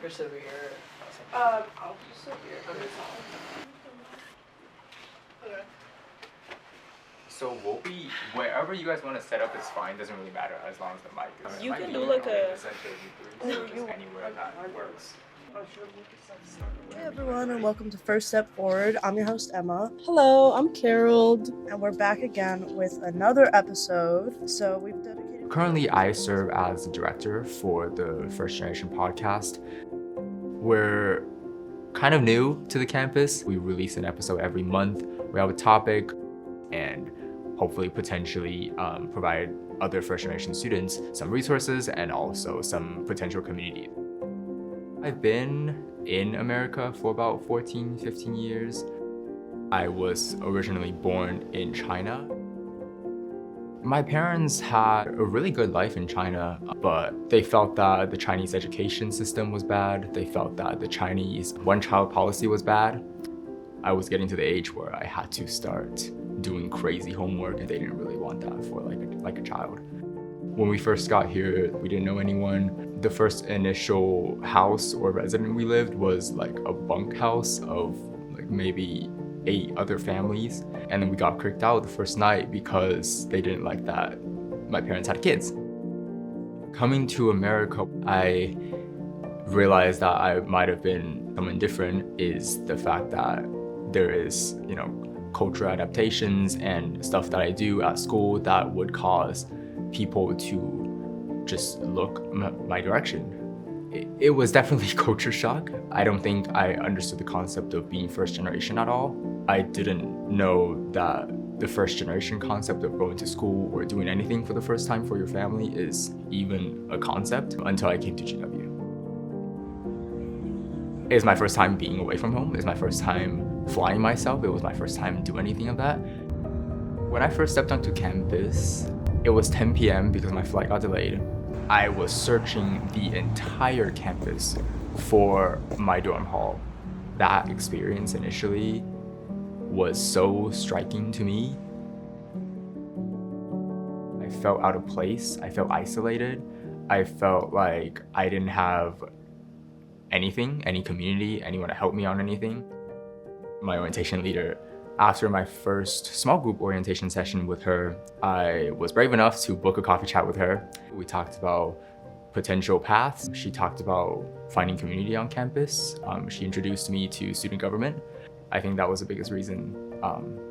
You're over here. I'll just sit here. Okay. Okay. So wherever you guys want to set up is fine. Doesn't really matter as long as the mic is. You can do like a. Anywhere that works. Hey everyone, and welcome to First Step Forward. I'm your host Emma. Hello, I'm Carol, and we're back again with another episode. So we've dedicated. Currently, I serve as the director for the First Generation podcast. We're kind of new to the campus. We release an episode every month. We have a topic, and hopefully, potentially provide other First Generation students some resources and also some potential community. I've been in America for about 15 years. I was originally born in China. My parents had a really good life in China, but they felt that the Chinese education system was bad. They felt that the Chinese one-child policy was bad. I was getting to the age where I had to start doing crazy homework, and they didn't really want that for like a child. When we first got here, we didn't know anyone. The first initial house or resident we lived was like a bunk house of like maybe 8 other families. And then we got kicked out the first night because they didn't like that my parents had kids. Coming to America, I realized that I might have been someone different is the fact that there is, cultural adaptations and stuff that I do at school that would cause people to just look my direction. It was definitely culture shock. I don't think I understood the concept of being first generation at all. I didn't know that the first generation concept of going to school or doing anything for the first time for your family is even a concept until I came to GW. It's my first time being away from home. It's my first time flying myself. It was my first time doing anything of that. When I first stepped onto campus, it was 10 p.m. because my flight got delayed. I was searching the entire campus for my dorm hall. That experience initially was so striking to me. I felt out of place. I felt isolated. I felt like I didn't have anything, any community, anyone to help me on anything. My orientation leader, after my first small group orientation session with her, I was brave enough to book a coffee chat with her. We talked about potential paths. She talked about finding community on campus. She introduced me to student government. I think that was the biggest reason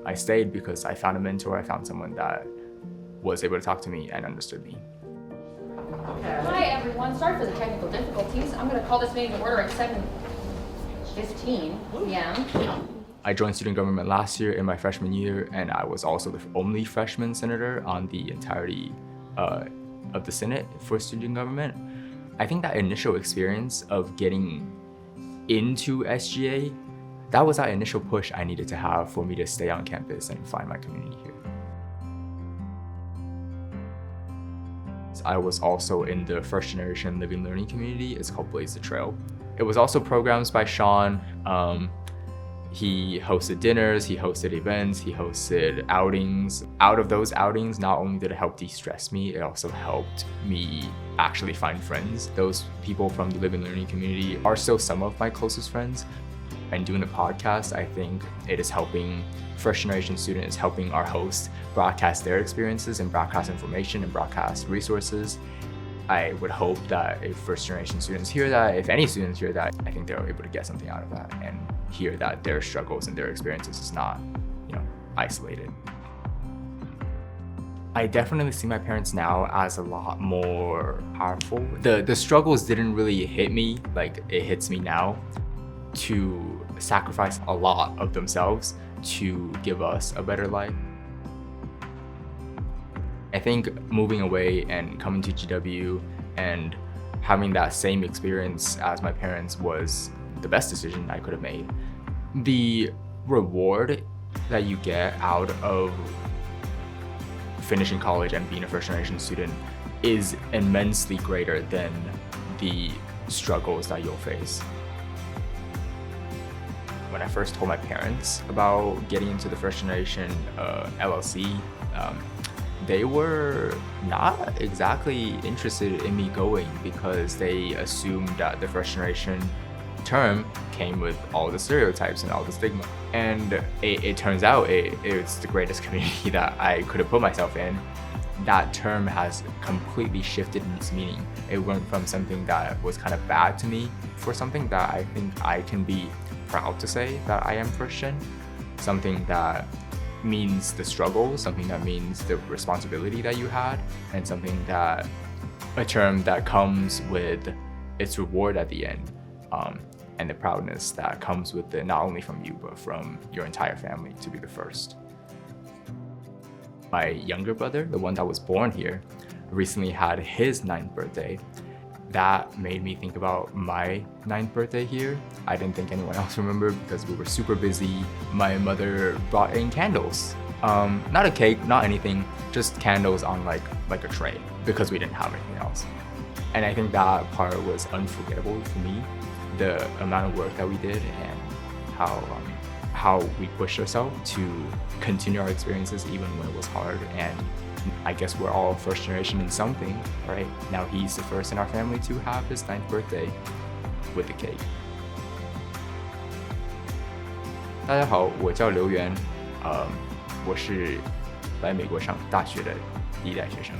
I stayed, because I found a mentor. I found someone that was able to talk to me and understood me. Hi everyone, sorry for the technical difficulties. I'm going to call this meeting to order at 7:15 p.m. I joined student government last year in my freshman year, and I was also the only freshman senator on the entirety of the Senate for student government. I think that initial experience of getting into SGA, that was that initial push I needed to have for me to stay on campus and find my community here. I was also in the first generation living learning community. It's called Blaze the Trail. It was also programs by Sean. He hosted dinners, he hosted events, he hosted outings. Out of those outings, not only did it help de-stress me, it also helped me actually find friends. Those people from the living learning community are still some of my closest friends. And doing the podcast, I think it is helping first generation students, helping our hosts broadcast their experiences and broadcast information and broadcast resources. I would hope that if first generation students hear that, if any students hear that, I think they're able to get something out of that and hear that their struggles and their experiences is not, isolated. I definitely see my parents now as a lot more powerful. The struggles didn't really hit me like it hits me now, to sacrifice a lot of themselves to give us a better life. I think moving away and coming to GW and having that same experience as my parents was the best decision I could have made. The reward that you get out of finishing college and being a first generation student is immensely greater than the struggles that you'll face. When I first told my parents about getting into the first generation LLC, they were not exactly interested in me going because they assumed that the first generation term came with all the stereotypes and all the stigma. And it turns out it's the greatest community that I could have put myself in. That term has completely shifted in its meaning. It went from something that was kind of bad to me for something that I think I can be proud to say that I am Christian, something that means the struggle, something that means the responsibility that you had, and something that, a term that comes with its reward at the end, and the proudness that comes with it, not only from you, but from your entire family to be the first. My younger brother, the one that was born here, recently had his 9th birthday. That made me think about my 9th birthday here. I didn't think anyone else remembered because we were super busy. My mother brought in candles. Not a cake, not anything, just candles on like a tray because we didn't have anything else. And I think that part was unforgettable for me. The amount of work that we did and how we pushed ourselves to continue our experiences even when it was hard. And I guess we're all first generation in something, right? Now he's the first in our family to have his 9th birthday with the cake. 大家好，我叫刘源，我是来美国上大学的第一代学生。